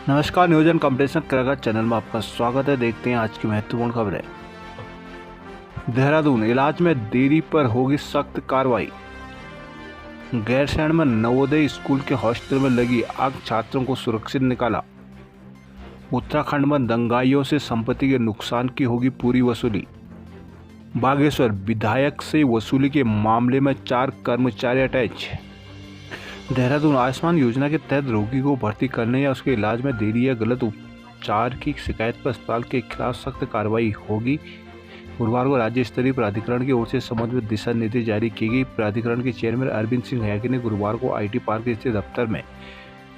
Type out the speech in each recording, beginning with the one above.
नमस्कार, नियोजन competition cricket channel में आपका स्वागत है। देखते हैं आज की महत्वपूर्ण खबरें। देहरादून, इलाज में देरी पर होगी सख्त कार्रवाई। गैरसैंण में नवोदय स्कूल के हॉस्टल में लगी आग, छात्रों को सुरक्षित निकाला। उत्तराखंड में दंगाइयों से संपत्ति के नुकसान की होगी पूरी वसूली। बागेश्वर, विधायक से वसूली के मामले में 4 कर्मचारी अटैच। देहरादून, आयुष्मान योजना के तहत रोगी को भर्ती करने या उसके इलाज में देरी या गलत उपचार की शिकायत पर अस्पताल के खिलाफ सख्त कार्रवाई होगी। गुरुवार को राज्य स्तरीय प्राधिकरण की ओर से संबंध में दिशा निर्देश जारी की गई। प्राधिकरण के चेयरमैन अरविंद सिंह हयागी ने गुरुवार को IT पार्क स्थित दफ्तर में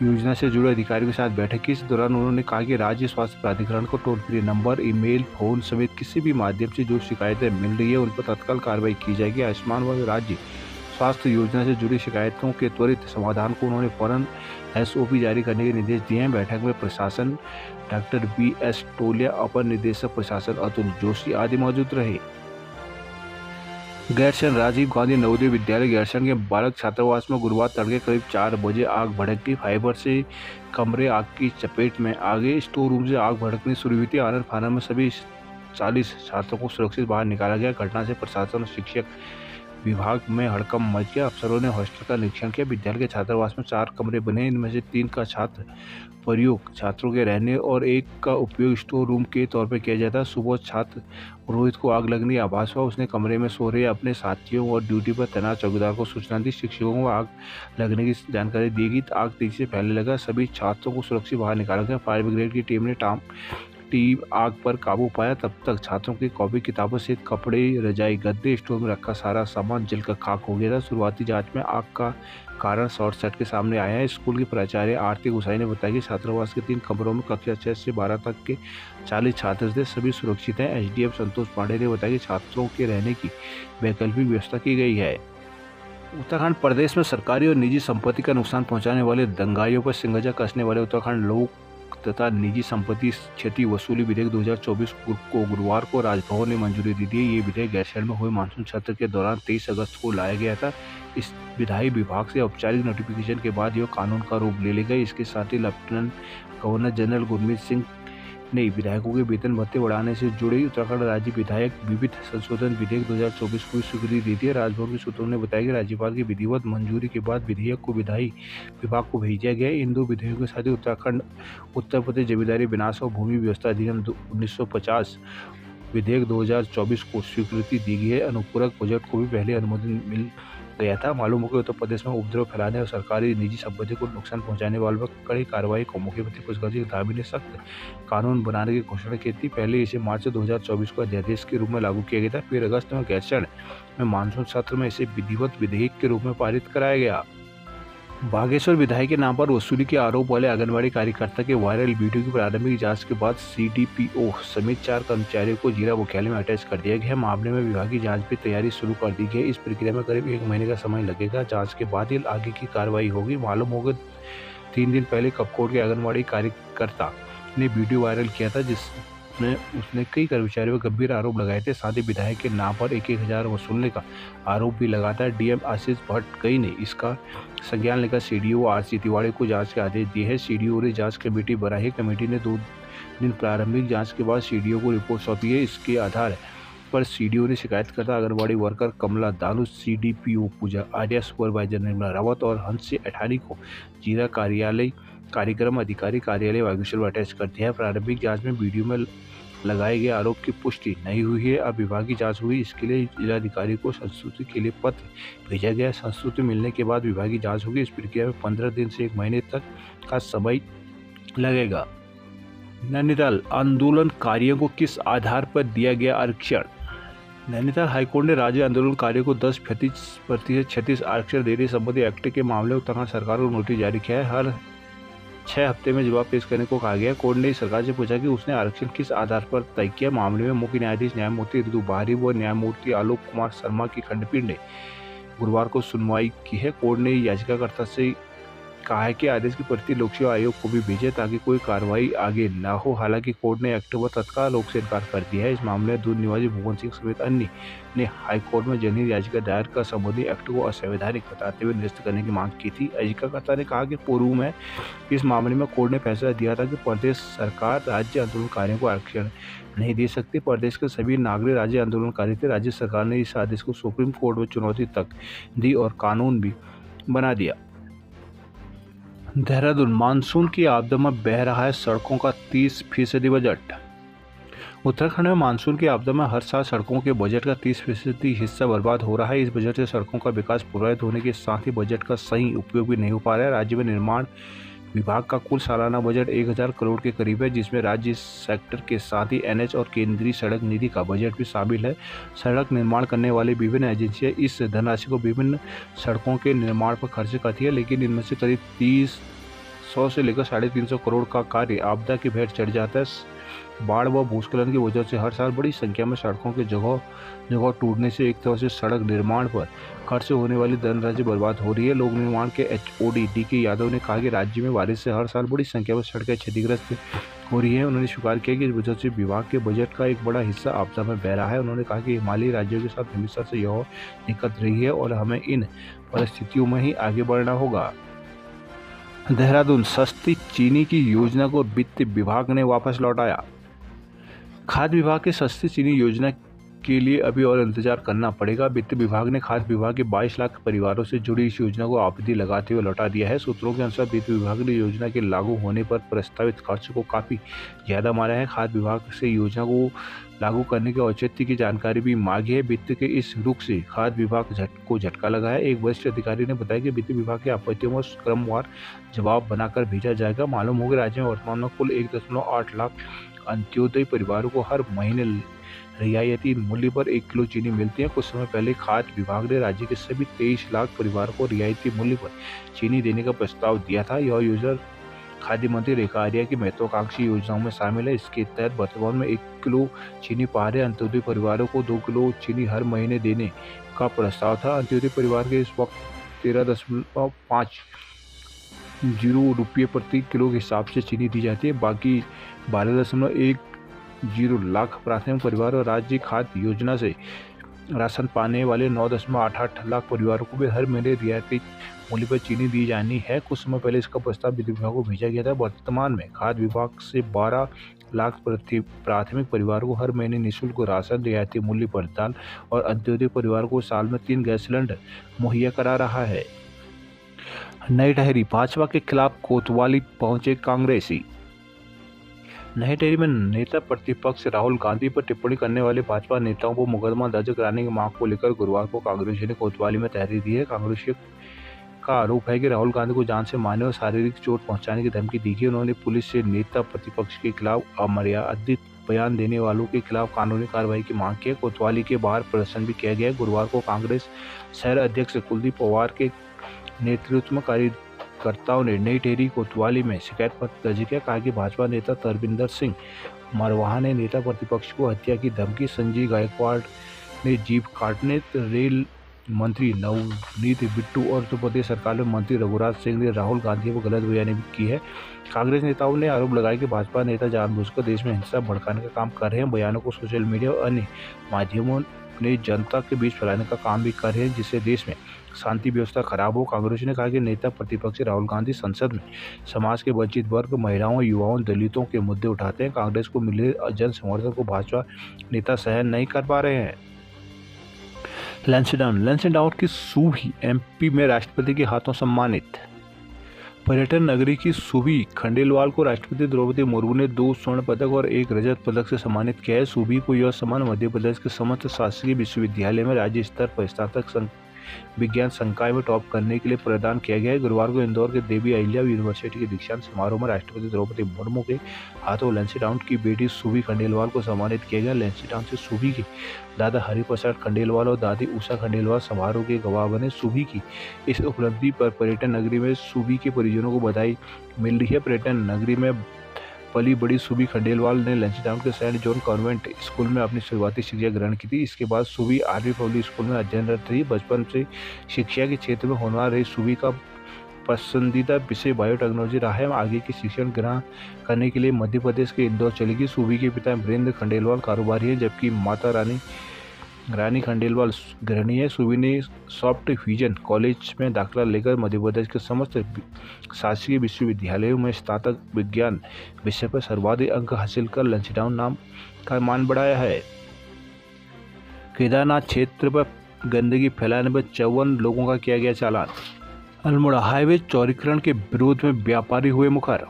योजना से जुड़े अधिकारियों के साथ बैठक की। इस दौरान उन्होंने कहा कि राज्य स्वास्थ्य प्राधिकरण को toll free number, email, phone समेत किसी भी माध्यम से जो शिकायतें मिल रही है उन पर तत्काल कार्रवाई की जाएगी। आयुष्मान व राज्य स्वास्थ्य योजना से जुड़ी शिकायतों के त्वरित समाधान को उन्होंने फौरन SOP जारी करने के निर्देश दिए हैं। बैठक में प्रशासन डॉक्टर BS टोलिया, अपर निदेशक प्रशासन अतुल जोशी आदि मौजूद रहे। गैरसैंण, राजीव गांधी नवोदय विद्यालय गैरसैंण के बालक छात्रावास में गुरुवार तड़के करीब 4 बजे आग भड़क गई। फाइबर से कमरे आग की चपेट में आ गए। स्टोर रूम से आग भड़कनी शुरू हुई थी। आनंद फानन में सभी 40 छात्रों को सुरक्षित बाहर निकाला गया। घटना से प्रशासन और शिक्षक विभाग में हड़कंप मच गया। अफसरों ने हॉस्टल का निरीक्षण किया। विद्यालय के छात्रावास में 4 कमरे बने, इनमें से 3 का छात्र प्रयोग छात्रों के रहने और 1 का उपयोग स्टोर रूम के तौर पर किया जाता है। सुबह छात्र रोहित को आग लगने की आभास हुआ। उसने कमरे में सो रहे अपने साथियों और ड्यूटी पर तैनात चौकीदार को सूचना दी। शिक्षकों को आग लगने की जानकारी दी गई। आग तेजी से फैलने लगा। सभी छात्रों को सुरक्षित बाहर निकाला गया। फायर ब्रिगेड की टीम ने आग पर काबू पाया। तब तक छात्रों की कॉपी किताबों सहित कपड़े, रजाई, गद्दे, स्टोर में रखा सारा सामान जलकर खाक हो गया था। शुरुआती जांच में आग का कारण शॉर्ट सर्किट के सामने आया है। स्कूल की प्राचार्य आरती गुसाई ने बताया कि छात्रावास के 3 कमरों में कक्षा 6 से 12 तक के 40 छात्र थे, सभी सुरक्षित हैं। SDM संतोष पांडे ने बताया कि छात्रों के रहने की वैकल्पिक व्यवस्था की गई है। उत्तराखंड प्रदेश में सरकारी और निजी संपत्ति का नुकसान पहुंचाने वाले दंगाइयों पर सिंगजा कसने वाले उत्तराखंड लोक तथा निजी संपत्ति क्षति वसूली विधेयक 2024 को गुरुवार को राजभवन ने मंजूरी दी थी। ये विधेयक गैरसैंण में हुए मानसून सत्र के दौरान 23 अगस्त को लाया गया था। इस विधायी विभाग से औपचारिक नोटिफिकेशन के बाद यह कानून का रूप ले लेगा। इसके साथ ही lieutenant governor general Gurmeet Singh ने विधायकों के वेतन भत्ते बढ़ाने से जुड़े उत्तराखंड राज्य विधायक विविध संशोधन विधेयक 2024 को स्वीकृति दी थी। राजभवन के सूत्रों ने बताया कि राज्यपाल की विधिवत मंजूरी के बाद विधेयक को विधायी विभाग को भेजा गया। इन 2 विधेयकों के साथ ही उत्तराखंड उत्तर प्रदेश जमींदारी विनाश और भूमि व्यवस्था अधिनियम 1950 विधेयक 2024 को स्वीकृति दी गई है। अनुपूरक बजट को भी पहले अनुमोदन मिल गया था। मालूम हो कि उत्तर प्रदेश में उपद्रव फैलाने और सरकारी निजी संपत्ति को नुकसान पहुंचाने वालों पर कड़ी कार्रवाई को मुख्यमंत्री पुष्कर सिंह धामी ने सख्त कानून बनाने की घोषणा की थी। पहले इसे मार्च 2024 को अध्यादेश के रूप में लागू किया गया था। फिर अगस्त में गैरसैंण में मानसून सत्र में इसे विधिवत विधेयक के रूप में पारित कराया गया। बागेश्वर, विधायक के नाम पर वसूली के आरोप वाले आंगनबाड़ी कार्यकर्ता के वायरल वीडियो की प्रारंभिक जांच के बाद CDPO समेत 4 कर्मचारियों को जिला मुख्यालय में अटैच कर दिया गया। मामले में विभागीय जांच की तैयारी शुरू कर दी गई। इस प्रक्रिया में करीब 1 महीने का समय लगेगा। जांच के बाद ही आगे की कार्रवाई होगी। मालूम होगा 3 दिन पहले कपकोट के आंगनबाड़ी कार्यकर्ता ने वीडियो वायरल किया था, जिसमें उसने कई कर्मचारियों पर गंभीर आरोप लगाए थे। साथ ही विधायक के नाम पर 1-1 हज़ार वसूलने का आरोप भी लगाता है। DM आशीष भट्टकई ने इसका संज्ञान लेकर CDO RC तिवारी को जांच के आदेश दिए हैं। CDO ने जांच कमेटी बनाई है। कमेटी ने 2 दिन प्रारंभिक जांच के बाद CDO को रिपोर्ट सौंपी है। इसके आधार पर CDO ने शिकायतकर्ता आंगनबाड़ी वर्कर कमला दानू, CDPO पूजा आर्या, सुपरवाइजर निर्मला रावत और हंस अठानी को जिला कार्यक्रम अधिकारी कार्यालय बागेश्वर में अटैच कर दिया है। प्रारंभिक जांच में वीडियो में लगाए गए आरोप की पुष्टि नहीं हुई है। अब विभागीय जांच हुई, इसके लिए जिलाधिकारी को संस्तुति के लिए पत्र भेजा गया। संस्तुति मिलने के बाद विभागीय जांच होगी। इस प्रक्रिया में 15 दिन से 1 महीने तक का समय लगेगा। नैनीताल, आंदोलनकारियों को किस आधार पर दिया गया आरक्षण? नैनीताल हाईकोर्ट ने राज्य आंदोलनकारियों को 10% क्षतिपूर्ति आरक्षण देने संबंधी एक्ट के मामले में उत्तराखंड सरकार को नोटिस जारी किया है। हर 6 हफ्ते में जवाब पेश करने को कहा गया। कोर्ट ने सरकार से पूछा कि उसने आरक्षण किस आधार पर तय किया। मामले में मुख्य न्यायाधीश न्यायमूर्ति ऋतु बारी व न्यायमूर्ति आलोक कुमार शर्मा की खंडपीठ ने गुरुवार को सुनवाई की है। कोर्ट ने याचिकाकर्ता से कहा है कि आदेश की प्रति लोक सेवा आयोग को भी भेजे ताकि कोई कार्रवाई आगे न हो। हालांकि कोर्ट ने अक्टूबर तत्काल रोक से इनकार कर दिया है। इस मामले में दूध निवासी भुवन सिंह समेत अन्य ने हाईकोर्ट में जनहित याचिका दायर कर संबंधित एक्ट को असंवैधानिक बताते हुए निरस्त करने की मांग की थी। याचिकाकर्ता ने कहा कि पूर्व में इस मामले में कोर्ट ने फैसला दिया था कि प्रदेश सरकार राज्य आंदोलनकारियों को आरक्षण नहीं दे सकती। प्रदेश के सभी नागरिक राज्य आंदोलनकारी थे। राज्य सरकार ने इस आदेश को सुप्रीम कोर्ट में चुनौती तक दी और कानून भी बना दिया। देहरादून मानसून की आपदा में बह रहा है सड़कों का 30% बजट। उत्तराखंड में मानसून की आपदा में हर साल सड़कों के बजट का 30% हिस्सा बर्बाद हो रहा है। इस बजट से सड़कों का विकास प्रभावित होने के साथ ही बजट का सही उपयोग भी नहीं हो पा रहा है। राज्य में निर्माण विभाग का कुल सालाना बजट 1000 करोड़ के करीब है, जिसमें राज्य सेक्टर के साथ ही एनएच और केंद्रीय सड़क निधि का बजट भी शामिल है। सड़क निर्माण करने वाली विभिन्न एजेंसियां इस धनराशि को विभिन्न सड़कों के निर्माण पर खर्च करती है, लेकिन इनमें से करीब 300 से लेकर 350 करोड़ का कार्य आपदा की भेंट चढ़ जाता है। बाढ़ व भूस्खलन की वजह से हर साल बड़ी संख्या में सड़कों के जगह टूटने से एक तरह से सड़क निर्माण पर खर्च होने वाली धनराशि बर्बाद हो रही है। लोक निर्माण के एचओडी डी.के. यादव ने कहा कि राज्य में बारिश से हर साल बड़ी संख्या में सड़कें क्षतिग्रस्त हो रही है। उन्होंने स्वीकार किया कि इस वजह से विभाग के बजट का एक बड़ा हिस्सा आपदा में बह रहा है। उन्होंने कहा कि हिमालयी राज्यों के साथ हमेशा से यह दिक्कत रही है और हमें इन परिस्थितियों में ही आगे बढ़ना होगा। देहरादून सस्ती चीनी की योजना को वित्त विभाग ने वापस लौटाया। खाद्य विभाग की सस्ती चीनी योजना के लिए अभी और इंतजार करना पड़ेगा। वित्त विभाग ने खाद्य विभाग के 22 लाख परिवारों से जुड़ी इस योजना को आपत्ति लगाते हुए लौटा दिया है। सूत्रों के अनुसार वित्त विभाग ने योजना के लागू होने पर प्रस्तावित खर्च को काफी ज्यादा माना है। खाद्य विभाग से योजना को लागू करने के औचित्य की जानकारी भी मांगी है। वित्त के इस रुख से खाद्य विभाग को झटका लगा है। एक वरिष्ठ अधिकारी ने बताया कि वित्त विभाग की आपत्तियों में क्रमवार जवाब बनाकर भेजा जाएगा। मालूम हो कि राज्य में वर्तमान में कुल 1.8 लाख अंत्योदय परिवारों को हर महीने रियायती मूल्य पर 1 किलो चीनी मिलती है। कुछ समय पहले खाद्य विभाग ने राज्य के सभी 23 लाख परिवारों को रियायती मूल्य पर चीनी देने का प्रस्ताव दिया था। यह योजना खाद्य मंत्री रेखा आर्या की महत्वाकांक्षी योजनाओं में शामिल है। इसके तहत वर्तमान में 1 किलो चीनी पा रहे अंत्योदय परिवारों को 2 किलो चीनी हर महीने देने का प्रस्ताव था। अंत्योदय परिवार के इस वक्त 13.50 रुपये प्रति किलो के हिसाब से चीनी दी जाती है। बाकी 12.10 लाख प्राथमिक परिवार और राज्य खाद्य योजना से राशन पाने वाले 9.88 लाख परिवारों को भी हर महीने रियायती मूल्य पर चीनी दी जानी है। कुछ समय पहले इसका प्रस्ताव वित्त विभाग को भेजा गया था। वर्तमान में खाद्य विभाग से 12 लाख प्राथमिक परिवारों को हर महीने निःशुल्क राशन, रियायती मूल्य पर दाल और अंत्योदय परिवार को साल में 3 गैस सिलेंडर मुहैया करा रहा है। नई टहरी भाजपा के खिलाफ कोतवाली पहुंचे कांग्रेसी। नई टिहरी में नेता प्रतिपक्ष राहुल गांधी पर टिप्पणी करने वाले भाजपा नेताओं को मुकदमा दर्ज कराने की मांग को लेकर गुरुवार को कांग्रेसियों ने कोतवाली में तहरीर दी है। कांग्रेसियों का आरोप है कि राहुल गांधी को जान से मारने और शारीरिक चोट पहुंचाने की धमकी दी गई। उन्होंने पुलिस से नेता प्रतिपक्ष के खिलाफ अमर्यादित बयान देने वालों के खिलाफ कानूनी कार्रवाई की मांग की। कोतवाली के बाहर प्रदर्शन भी किया गया। गुरुवार को कांग्रेस शहर अध्यक्ष कुलदीप पवार के नेतृत्व में कार्यकर्ताओं ने नई टिहरी कोतवाली में शिकायत पत्र दर्ज किया। कहा कि भाजपा नेता तरविंदर सिंह मरवाहा ने नेता प्रतिपक्ष को हत्या की धमकी, संजय गायकवाड़ ने जीप काटने, रेल मंत्री नवनीत बिट्टू और उत्तर प्रदेश सरकार में मंत्री रघुराज सिंह ने राहुल गांधी पर गलत बयानी भी की है। कांग्रेस नेताओं ने आरोप लगाया कि भाजपा नेता जानबूझकर देश में हिंसा भड़काने का काम कर रहे हैं। बयानों को सोशल मीडिया और अन्य माध्यमों ने जनता के बीच फैलाने का काम भी कर रहे हैं, जिससे देश में शांति व्यवस्था खराब हो। कांग्रेस ने कहा कि नेता प्रतिपक्ष राहुल गांधी संसद में समाज के वंचित वर्ग, महिलाओं, युवाओं, दलितों के मुद्दे उठाते हैं। कांग्रेस को मिले जन समर्थन को भाजपा नेता सहन नहीं कर पा रहे हैं। लैंसडाउन की सूबी एमपी में राष्ट्रपति के हाथों सम्मानित। पर्यटन नगरी की सूबी खंडेलवाल को राष्ट्रपति द्रौपदी मुर्मू ने 2 स्वर्ण पदक और 1 रजत पदक से सम्मानित किया है। सूबी को यह सम्मान मध्य प्रदेश के समस्त शासकीय विश्वविद्यालय में राज्य स्तर पर स्नातक विज्ञान संकाय में टॉप करने के लिए प्रदान किया गया है। गुरुवार को इंदौर के देवी अहिल्या यूनिवर्सिटी के दीक्षांत समारोह में राष्ट्रपति द्रौपदी मुर्मू के हाथों लैंसडाउन की बेटी सूबी खंडेलवाल को सम्मानित किया गया। लैंसडाउन से सूबी के दादा हरिप्रसाद खंडेलवाल और दादी उषा खंडेलवाल समारोह के गवाह बने। सूबी की इस उपलब्धि पर पर्यटन नगरी में सूबी के परिजनों को बधाई मिल रही है। पर्यटन नगरी में पली बड़ी सूबी खंडेलवाल ने लैंसडाउन के सेंट जॉन कॉन्वेंट स्कूल में अपनी शुरुआती शिक्षा ग्रहण की थी। इसके बाद सूबी आर्मी पब्लिक स्कूल में अध्ययनरत रही। बचपन से शिक्षा के क्षेत्र में होनहार रही सूबी का पसंदीदा विषय बायोटेक्नोलॉजी रहा है। आगे की शिक्षण ग्रहण करने के लिए मध्य प्रदेश के इंदौर चलेगी। सूबी के पिता वीरेंद्र खंडेलवाल कारोबारी है, जबकि माता रानी खंडेलवाल गृहिणी है। सूबी ने सॉफ्ट फ्यूजन कॉलेज में दाखिला लेकर मध्य प्रदेश के समस्त शासकीय विश्वविद्यालयों में स्नातक विज्ञान विषय पर सर्वाधिक अंक हासिल कर लंचडाउन नाम का मान बढ़ाया है। केदारनाथ क्षेत्र पर गंदगी फैलाने पर 54 लोगों का किया गया चालान। अल्मोड़ा हाईवे चौड़ीकरण के विरोध में व्यापारी हुए मुखर।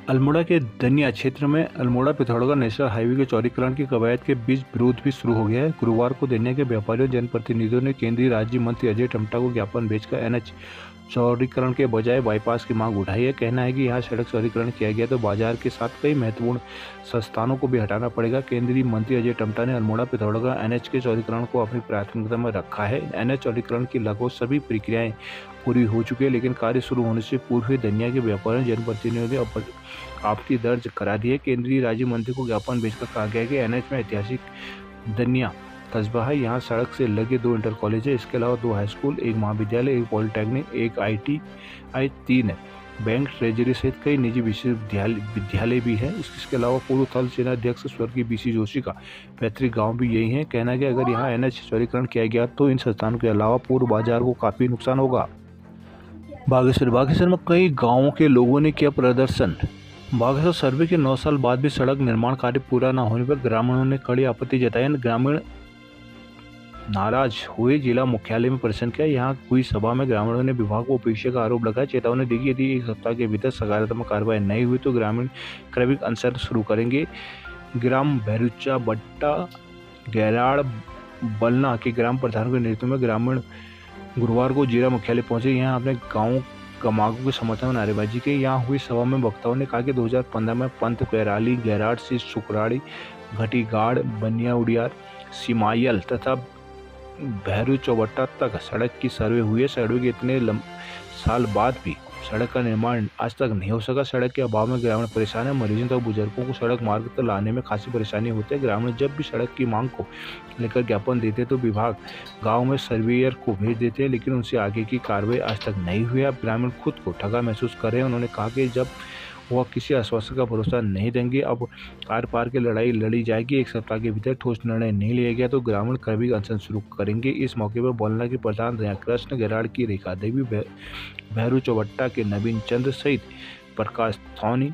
अल्मोड़ा के दनिया क्षेत्र में अल्मोड़ा पिथौरागढ़ नेशनल हाईवे के चौड़ीकरण की कवायद के बीच विरोध भी शुरू हो गया है। गुरुवार को दनिया के व्यापारियों जनप्रतिनिधियों ने केंद्रीय राज्य मंत्री अजय टम्टा को ज्ञापन भेजकर एनएच चौड़ीकरण के बजाय बाईपास की मांग उठाई है। कहना है कि यहाँ सड़क चौड़ीकरण किया गया तो बाजार के साथ कई महत्वपूर्ण संस्थानों को भी हटाना पड़ेगा। केंद्रीय मंत्री अजय टम्टा ने अल्मोड़ा पिथौरागढ़ एनएच के चौड़ीकरण को अपनी प्राथमिकता में रखा है। एनएच चौड़ीकरण की लगभग सभी प्रक्रियाएं पूरी हो चुकी है, लेकिन कार्य शुरू होने से पूर्व ही दनिया के व्यापारियों जनप्रतिनिधियों ने आपत्ति दर्ज करा दी है। केंद्रीय राज्य मंत्री को ज्ञापन भेजकर कहा गया है कि एनएच में ऐतिहासिक दनिया कस्बा है। यहाँ सड़क से लगे 2 इंटर कॉलेज है। इसके अलावा 2 हाई स्कूल, 1 महाविद्यालय, 1 पॉलिटेक्निक, 1 ITI, 3 बैंक, ट्रेजरी सहित कई निजी विद्यालय भी है। इसके अलावा पूर्व थल सेना अध्यक्ष स्वर्गीय BC जोशी का पैतृक गांव भी यही है। कहना है कि अगर यहाँ एनएच चौड़ीकरण किया गया तो इन संस्थानों के अलावा पूर्व बाजार को काफी नुकसान होगा। बागेश्वर में कई गाँवों के लोगों ने किया प्रदर्शन। बागेश्वर सर्वे के 9 साल बाद भी सड़क निर्माण कार्य पूरा न होने पर ग्रामीणों ने कड़ी आपत्ति जताई। ग्रामीण नाराज हुए, जिला मुख्यालय में प्रदर्शन किया। यहाँ हुई सभा में ग्रामीणों ने विभाग को उपेक्षा का आरोप लगाया। चेतावनी दी कि यदि 1 सप्ताह के भीतर सकारात्मक कार्रवाई नहीं हुई तो ग्रामीण क्रमिक अनशन शुरू करेंगे। ग्राम भैरुचा बट्टा गैराड़ बलना के ग्राम प्रधान के नेतृत्व में ग्रामीण गुरुवार को जिला मुख्यालय पहुंचे। यहाँ अपने गाँव कमागों के समर्थन में नारेबाजी की। यहाँ हुई सभा में वक्ताओं ने कहा कि 2015 में पंत कैराली गैराड़ से सुकराड़ी घटीगाड़ बनिया उड़ियार सिमायल तथा भैरू चौबट्टा तक सड़क की सर्वे हुई है। सर्वे के इतने साल बाद भी सड़क का निर्माण आज तक नहीं हो सका। सड़क के अभाव में ग्रामीण परेशान है। मरीजों तथा बुजुर्गों को सड़क मार्ग तक लाने में खासी परेशानी होती है। ग्रामीण जब भी सड़क की मांग को लेकर ज्ञापन देते तो विभाग गांव में सर्वेयर को भेज देते हैं, लेकिन उनसे आगे की कार्रवाई आज तक नहीं हुई। अब ग्रामीण खुद को ठगा महसूस कर रहे हैं। उन्होंने कहा कि जब वह किसी आश्वासन का भरोसा नहीं देंगे, अब आर पार की लड़ाई लड़ी जाएगी। 1 सप्ताह के भीतर ठोस निर्णय नहीं लिया गया तो ग्रामीण क्रमिक अनशन शुरू करेंगे। इस मौके पर बोलना के प्रधान कृष्ण गैराड़ की रेखा देवी, भैरू चौबट्टा के नवीन चंद्र सहित प्रकाश थौनी,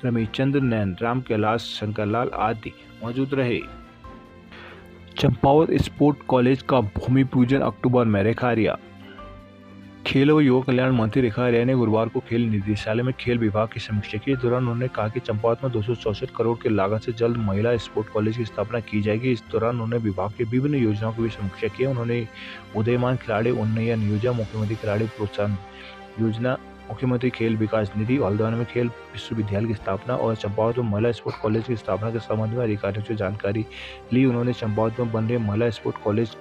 रमेश चंद्र, नैन राम, कैलाश शंकरलाल आदि मौजूद रहे। चंपावत स्पोर्ट कॉलेज का भूमि पूजन अक्टूबर में। रेखारिया खेल व युवा कल्याण मंत्री रेखा आर्या ने गुरुवार को खेल निदेशालय में खेल विभाग की समीक्षा की। इस दौरान उन्होंने कहा कि चंपावत में 264 करोड़ की लागत से जल्द महिला स्पोर्ट कॉलेज की स्थापना की जाएगी। इस दौरान उन्होंने विभाग की विभिन्न योजनाओं की भी समीक्षा की। उन्होंने उदयमान खिलाड़ी उन्नयन योजना, मुख्यमंत्री खिलाड़ी प्रोत्साहन योजना, मुख्यमंत्री खेल विकास निधि, हल्द्वानी में खेल विश्वविद्यालय की स्थापना और चंपावत में महिला स्पोर्ट कॉलेज की स्थापना के संबंध में अधिकारियों से जानकारी ली। उन्होंने चंपावत में बन रहे महिला स्पोर्ट कॉलेज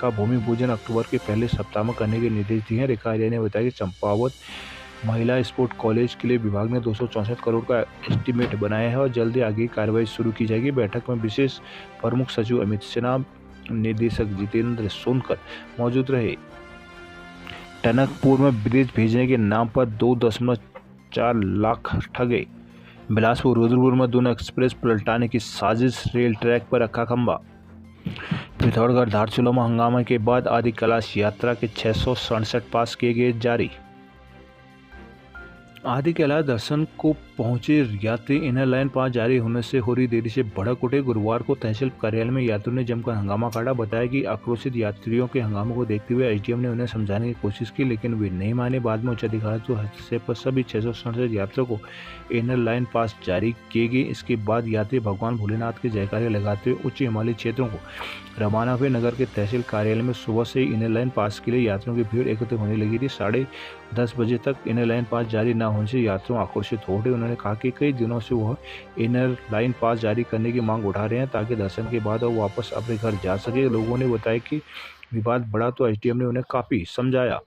का भूमि पूजन अक्टूबर के पहले सप्ताह में करने के निर्देश दिए हैं। रेखा आर्या ने बताया कि चंपावत महिला स्पोर्ट कॉलेज के लिए विभाग ने 264 करोड़ का एस्टीमेट बनाया है और जल्दी आगे कार्रवाई शुरू की जाएगी। बैठक में विशेष प्रमुख सचिव अमित सिन्हा, निदेशक जितेंद्र सोनकर मौजूद रहे। टनकपुर में विदेश भेजने के नाम पर 2.4 लाख ठगे। बिलासपुर रुद्रपुर में दोनों एक्सप्रेस पलटाने की साजिश, रेल ट्रैक पर रखा खंभा। पिथौरागढ़ धारचूला में हंगामा के बाद आदि कैलाश यात्रा के 667 पास किए गए जारी। आदि कैलाश दर्शन को पहुंचे यात्री इनर लाइन पास जारी होने से हो रही देरी से भड़क उठे। गुरुवार को तहसील कार्यालय में यात्रियों ने जमकर हंगामा काटा। बताया कि आक्रोशित यात्रियों के हंगामे को देखते हुए SDM ने उन्हें समझाने की कोशिश की, लेकिन वे नहीं माने। बाद में उच्च अधिकारियों के हस्तक्षेप पर सभी 667 यात्रियों को इनर लाइन पास जारी किए गए। इसके बाद यात्री भगवान भोलेनाथ के जयकारे लगाते हुए उच्च हिमालयी क्षेत्रों को रवाना हुए। नगर के तहसील कार्यालय में सुबह से इनर लाइन पास के लिए यात्रियों की भीड़ एकत्र होने लगी थी। 10:30 बजे तक इनर लाइन पास जारी न होने से यात्रियों आक्रोशित हो उठे। उन्होंने कहा कि कई दिनों से वह इनर लाइन पास जारी करने की मांग उठा रहे हैं ताकि दर्शन के बाद वो वापस अपने घर जा सके। लोगों ने बताया कि विवाद बढ़ा तो SDM ने उन्हें काफ़ी समझाया।